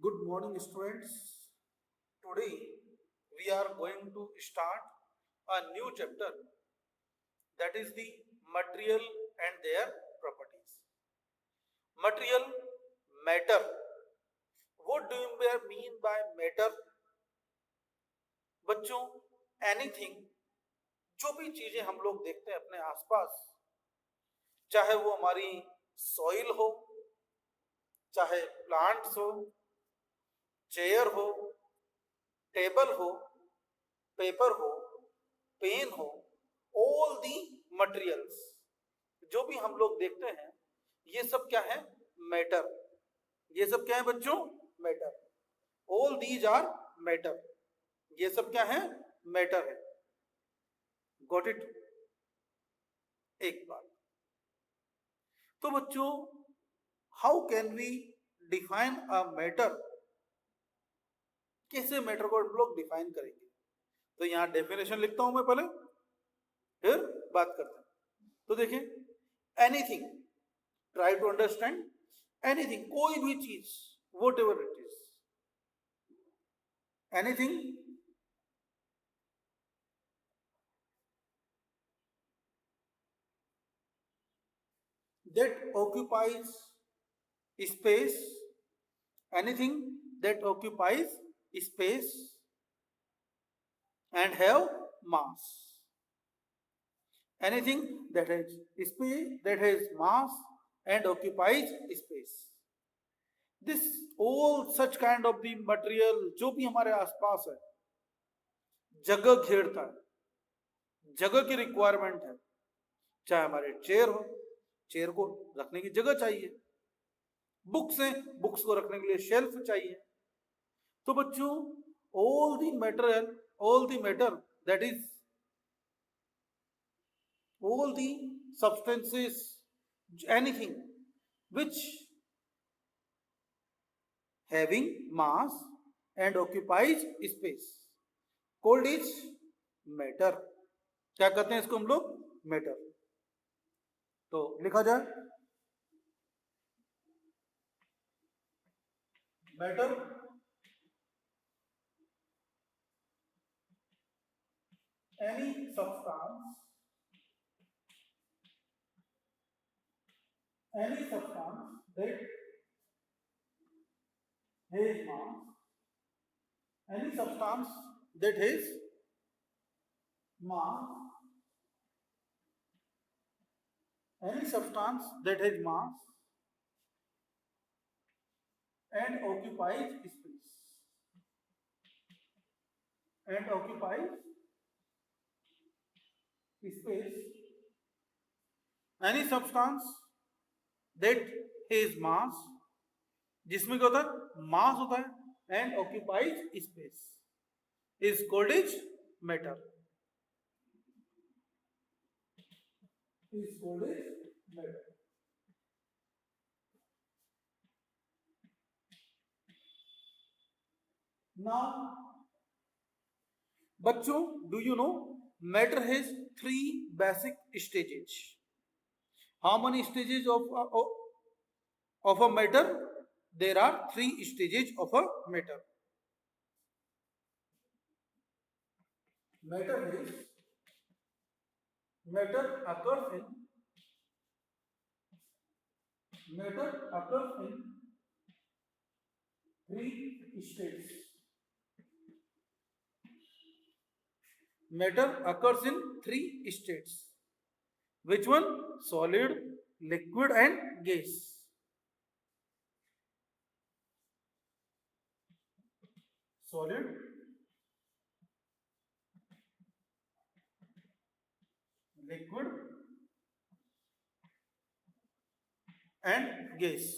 Good morning, students. Today we are going to start a new chapter, that is the material and their properties. Material, matter. What do you mean by matter? बच्चों, anything, जो भी चीजें हम लोग देखते हैं अपने आसपास, चाहे वो हमारी सॉइल हो, चाहे प्लांट्स हो, चेयर हो, टेबल हो, पेपर हो, पेन हो, ऑल दी मटेरियल्स, जो भी हम लोग देखते हैं, ये सब क्या है? मैटर। ये सब क्या है बच्चों? Matter. All these are matter. ये सब क्या है? मैटर है। Got it? एक बात तो बच्चों, how can we define a matter? कैसे मैटर को हम लोग डिफाइन करेंगे? तो यहां डेफिनेशन लिखता हूं मैं पहले, फिर बात करते हैं। तो देखिए, anything, try to understand. Anything, कोई भी चीज, whatever it is, anything that occupies space, anything that occupies space and have mass, anything that has space, that has mass and occupies space. This all such kind of the material जो भी हमारे आसपास है, जगह घेरता है, जगह की requirement है। चाहे हमारे चेयर हो, चेयर को रखने की जगह चाहिए। बुक्स हैं, बुक्स को रखने के लिए शेल्फ चाहिए। तो बच्चों, all the matter, all the matter, that is all the substances, anything which having mass and occupies space, called is matter। क्या कहते हैं इसको हम लोग? मैटर। तो लिखा जाए, matter any substance, any substance that has mass, any substance that has mass, any substance that has mass and occupies space, and occupies space, any substance that has mass, जिसमें क्या होता है? मास होता है, and occupies space, is called is matter, is called is matter. Now बच्चों, do you know matter has 3 basic stages? How many stages of a matter? There are 3 stages of a matter. Matter is, matter occurs in, matter occurs in 3 states. Matter occurs in 3 states. Which one? Solid, liquid and gas. Solid, liquid and gas.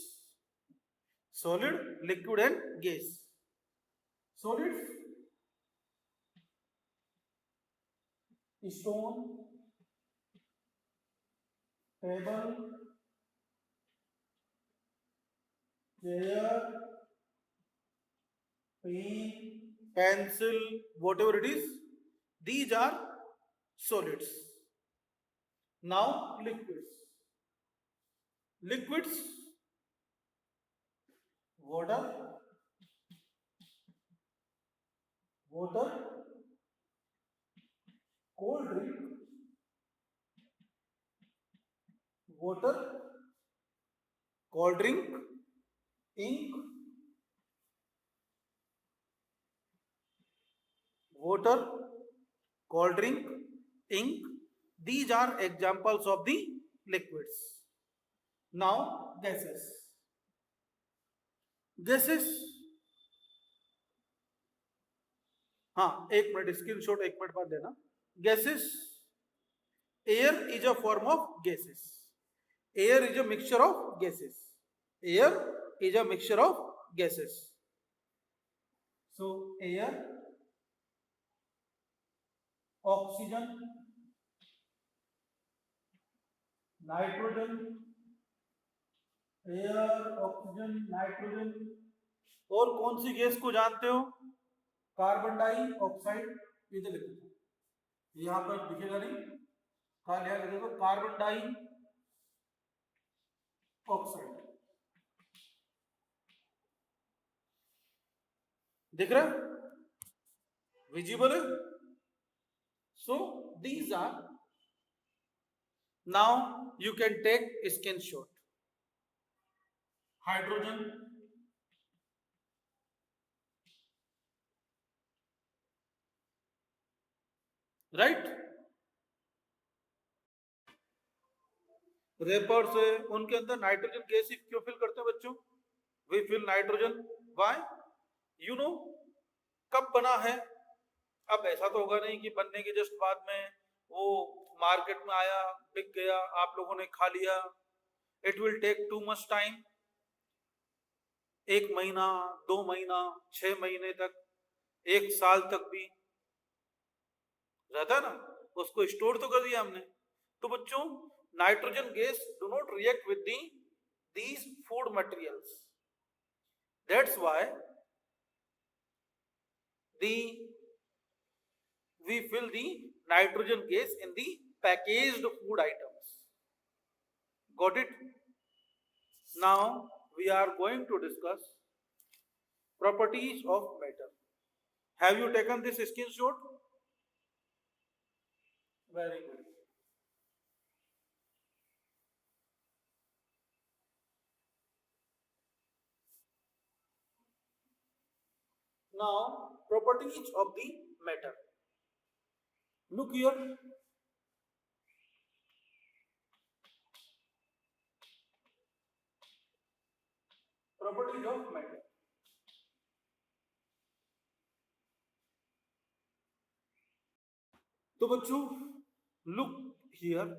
Solid, liquid and gas. Solids: stone, table, chair, pen, pencil, whatever it is, these are solids. Now liquids. Liquids: water, water, cold drink, water, cold drink, ink, water, cold drink, ink. These are examples of the liquids. Now gases. Gases. हाँ, एक minute screenshot एक minute बाद देना. Gases. Air is a form of gases. Air is a mixture of gases. Air is a mixture of gases. So air, oxygen, nitrogen, air, oxygen, nitrogen. और कौन सी gas को जानते हो? Carbon dioxide. इधर लिखो, यहां पर दिखेगा नहीं, कहा लिखो कार्बन डाइऑक्साइड. दिख रहा है? विजिबल है? So these are. Now you can take screenshot. Hydrogen, right. Wrapper से उनके अंदर नाइट्रोजन गैस क्यों फिल करते हैं बच्चों? We fill nitrogen. Why? You know कब बना है? अब ऐसा तो होगा नहीं कि बनने के जस्ट बाद में वो मार्केट में आया, बिक गया, आप लोगों ने खा लिया. It will take too much time. 1 महीना, 2 महीना, 6 महीने तक, 1 साल तक भी रहता है ना. उसको स्टोर तो कर दिया हमने. तो बच्चों, nitrogen gas do not react with these food materials. That's why we fill the nitrogen gas in the packaged food items. Got it? Now we are going to discuss properties of matter. Have you taken this screenshot? Very good. Now, properties of the matter. Look here. Properties of matter. तो बच्चों, look here.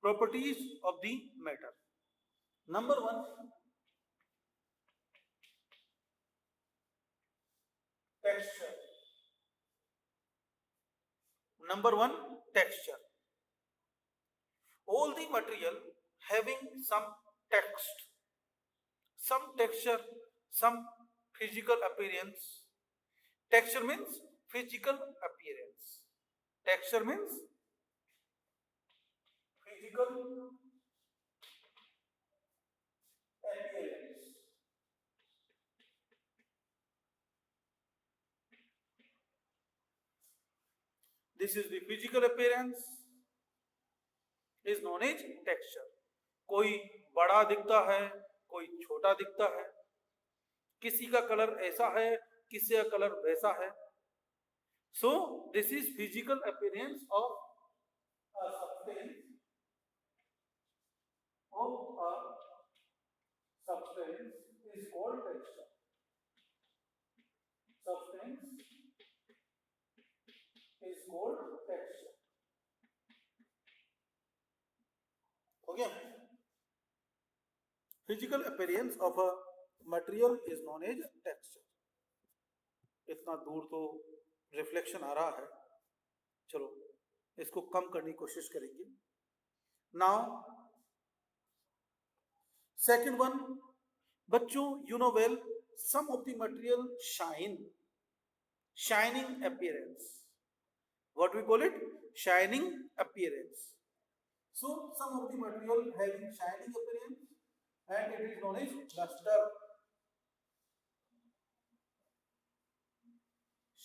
Properties of the matter. Number 1, texture. Number 1, texture. All the material having some texture, some physical appearance. Texture means physical appearance. Texture means physical appearance. This is the physical appearance is known as texture. कोई बड़ा दिखता है, कोई छोटा दिखता है, किसी का कलर ऐसा है, किसी का कलर वैसा है. So this is physical appearance of a substance. Is called texture. Substance is called texture. Okay. Physical appearance of a material is known as texture. इतना दूर तो रिफ्लेक्शन आ रहा है, चलो इसको कम करने की कोशिश करेंगे. नाउ सेकंड वन, बच्चों you know well, some of the material shining appearance. What we call it? Shining appearance. So some of the material having shining appearance and it is known as luster.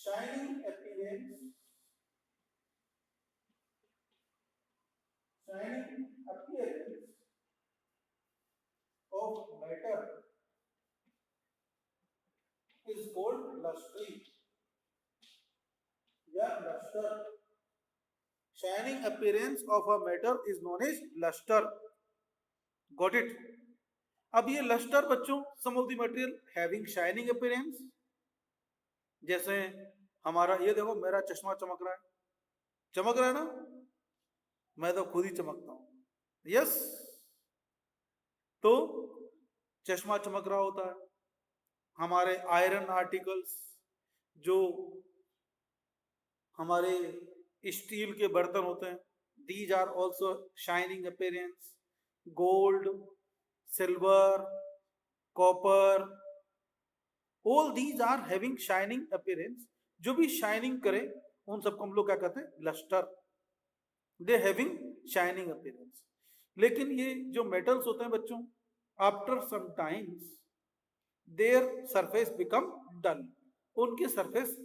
shining appearance, shining appearance of matter is called lustre या luster. Shining appearance of a matter is known as luster. Got it? अब ये lustre बच्चों, some of the material having shining appearance, जैसे हमारा ये देखो मेरा चश्मा चमक रहा है, चमक रहा है ना, मैं तो खुद ही चमकता हूं, यस। तो चश्मा चमक रहा होता है। हमारे आयरन आर्टिकल्स, जो हमारे स्टील के बर्तन होते हैं, these are also shining appearance. Gold, silver, copper, all these are having shining appearance. जो भी शाइनिंग करे उन सबको हम लोग क्या कहते हैं, lustre. They having shining appearance. लेकिन ये जो मेटल्स होते हैं बच्चों, after some times their surface become dull, उनकी सरफेस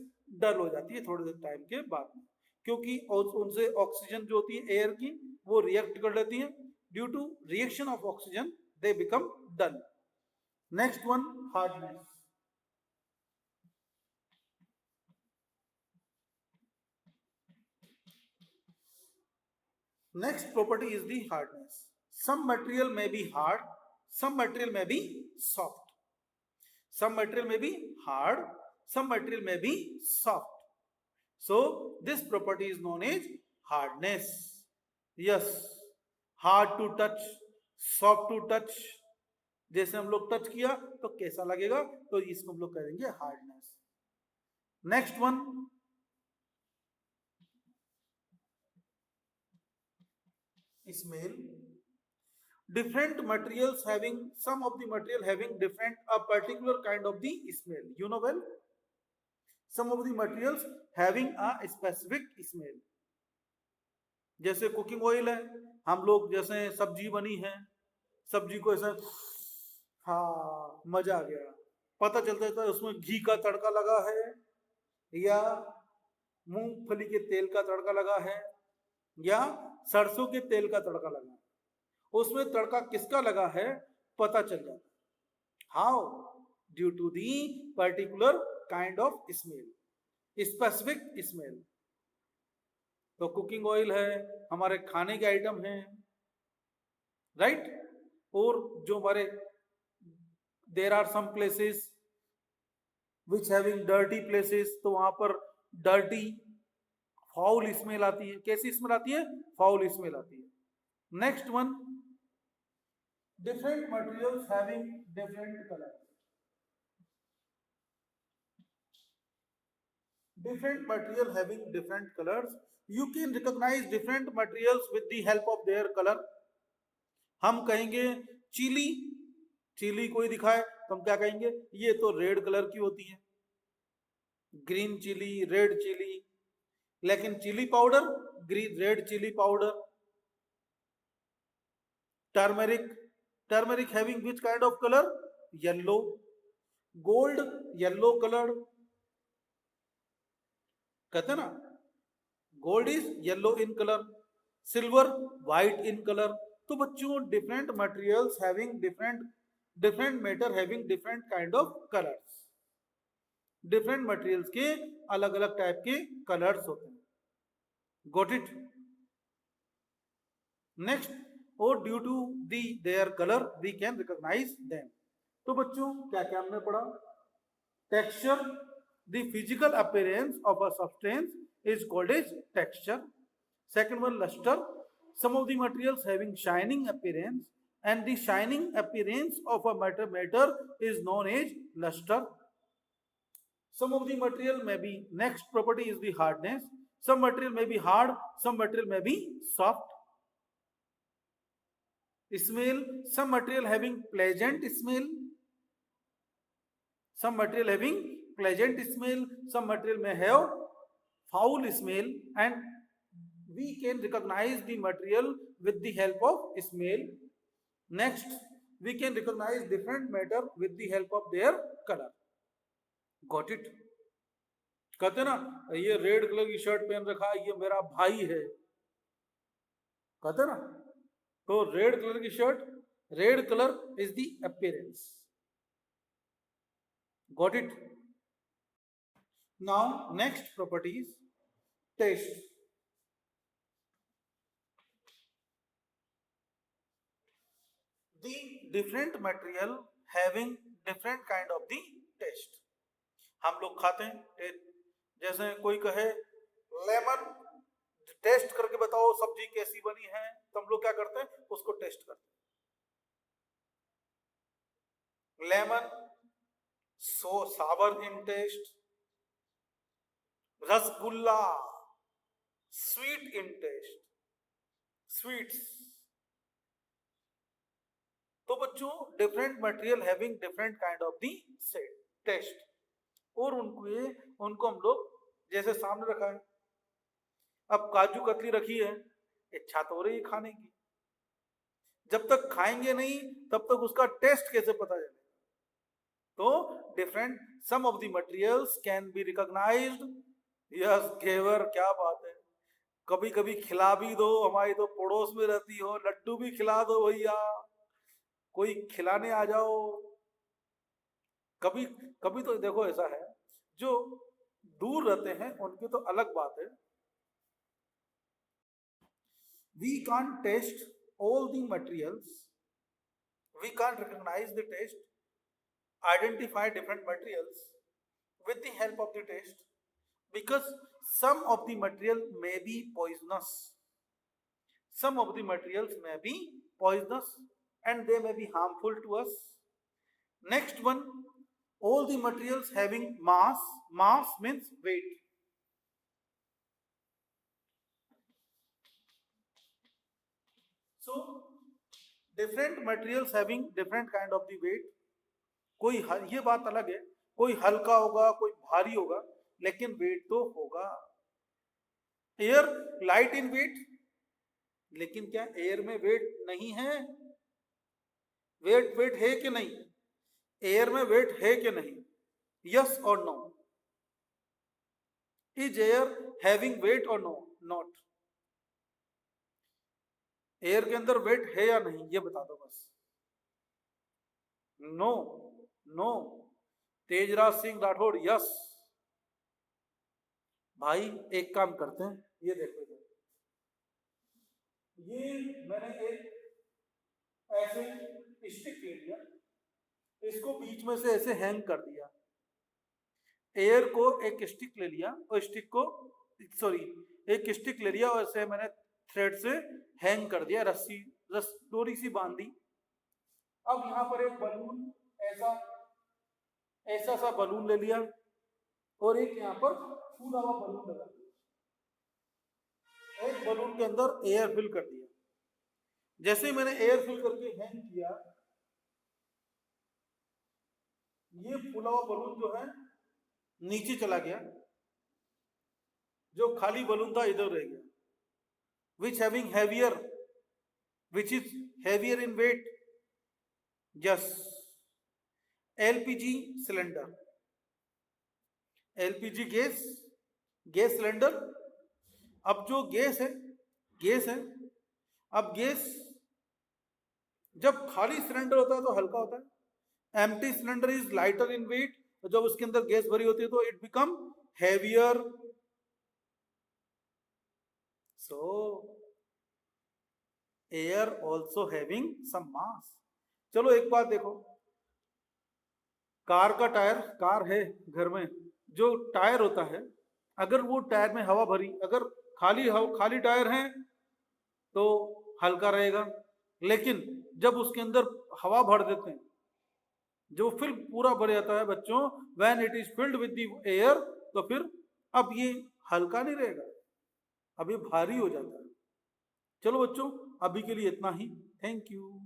डल हो जाती है थोड़े देर टाइम के बाद में, क्योंकि उनसे ऑक्सीजन जो होती है एयर की वो रिएक्ट कर लेती है। Due to reaction of oxygen they become dull. Next one, hardness. Next property is the hardness. Some material may be hard, some material may be soft. Some material may be hard, some material may be soft. So this property is known as hardness. Yes, hard to touch, soft to touch. जैसे हम लोग touch किया तो कैसा लगेगा, तो इसको हम लोग कहेंगे hardness. Next one, smell. Different materials having, some of the material having different, a particular kind of the smell, you know well. Some of the materials having a specific smell. जैसे कुकिंग ऑयल है, हम लोग जैसे सब्जी बनी है, सब्जी को ऐसा हाँ मजा आ गया, पता चलता है उसमें घी का तड़का लगा है या मूंगफली के तेल का तड़का लगा है या सरसों के तेल का तड़का लगा है। उसमें तड़का किसका लगा है पता चल जाता है। How? Due to the particular kind of smell, specific smell. तो कुकिंग ऑयल है, हमारे खाने के आइटम हैं, राइट। और जो हमारे there are some places which having dirty places, तो वहां पर डर्टी फाउल स्मेल आती है। कैसी स्मेल आती है? फाउल स्मेल आती है। Next one, different materials having different colors. Different material having different colors. You can recognize different materials with the help of their color. हम कहेंगे चिली, चिली कोई दिखाए तो हम क्या कहेंगे, ये तो रेड कलर की होती है, ग्रीन चिली, रेड चिली। लेकिन chilli powder, green red chilli powder. Turmeric, turmeric having which kind of color? Yellow. Gold, yellow colored, कहते ना, gold is yellow in color, silver white in color। तो बच्चों different materials having different matter having different kind of colors, different materials के अलग अलग type के colours होते हैं। Got it? नेक्स्ट, और due to the their colour we can recognise them. तो बच्चों क्या क्या हमने पढ़ा? Texture, the physical appearance of a substance is called as texture. Second one, lustre, some of the materials having shining appearance and the shining appearance of a matter is known as luster. Some of the material may be, next property is the hardness. Some material may be hard, some material may be soft. Smell, some material having pleasant smell, some material having pleasant smell, some material may have foul smell, and we can recognize the material with the help of smell. Next, we can recognize different matter with the help of their color. Got it? कहते ना ये red colour की shirt पहन रखा है, ये मेरा भाई है, कहते ना। तो रेड कलर की shirt, red colour is the appearance. Got it? Now next properties, taste. The different material having different kind of the taste। हम लोग खाते हैं, जैसे कोई कहे लेमन टेस्ट करके बताओ सब्जी कैसी बनी है, तो हम लोग क्या करते हैं, उसको टेस्ट करते हैं। Lemon so sour in taste, rasgulla sweet in taste, sweets. तो बच्चों different material having different kind of the taste, और उनको हम लोग जैसे सामने रखा है, अब काजू कतली रखी है, इच्छा तो हो रही है खाने की, जब तक खाएंगे नहीं तब तक उसका टेस्ट कैसे पता चलेगा? तो different some of the materials can be recognised. Yes घेवर, क्या बात है। कभी कभी खिला भी दो, हमारी तो पड़ोस में रहती हो, लड्डू भी खिला दो भैया, कोई खिलाने आ जाओ। कभी कभी तो देखो ऐसा है, जो दूर रहते हैं उनकी तो अलग बात है। We can't taste all the materials, we can't recognize the taste, identify different materials with the help of the taste, because some of the material may be poisonous, some of the materials may be poisonous and they may be harmful to us. Next one, all the materials having mass, mass means weight। So different materials having different kind of the weight। कोई ये बात अलग है, कोई हल्का होगा कोई भारी होगा, लेकिन वेट तो होगा। एयर लाइट इन वेट, लेकिन क्या एयर में वेट नहीं है? वेट है कि नहीं? एयर में वेट है कि नहीं? यस और no? Is air having weight और नो? नॉट। एयर के अंदर वेट है या नहीं, ये बता दो बस। No no. Tejraj Singh Rathore yes. भाई एक काम करते हैं, ये देखो, ये मैंने एक ऐसे स्टिक ले लिया, इसको बीच में से ऐसे हैंग कर दिया। एयर को एक स्टिक ले लिया और स्टिक को एक स्टिक ले लिया और ऐसे मैंने थ्रेड से हैंग कर दिया, रस्सी डोरी सी बांध दी। अब यहां पर एक बलून, ऐसा सा बलून ले लिया और एक यहां पर फूला हुआ बलून लगा दिया, एक बलून के अंदर एयर फिल कर दिया। जैसे ही मैंने एयर फिल करके हैंग किया, ये फूला हुआ बलून जो है नीचे चला गया, जो खाली बलून था इधर रह गया। Which having heavier, which is heavier in weight? Yes, LPG cylinder, LPG gas cylinder. अब जो गैस है, अब गैस जब खाली सिलेंडर होता है तो हल्का होता है, empty cylinder is lighter in weight, जब उसके अंदर गैस भरी होती है तो it become heavier. So air also having some mass. चलो एक बात देखो, कार का टायर, कार है घर में, जो टायर होता है, अगर वो टायर में हवा भरी, अगर खाली टायर है तो हल्का रहेगा, लेकिन जब उसके अंदर हवा भर देते हैं, जो फिर पूरा भर जाता है बच्चों, when it is filled with the air, तो फिर अब ये हल्का नहीं रहेगा, अब ये भारी हो जाता है। चलो बच्चों, अभी के लिए इतना ही। Thank you.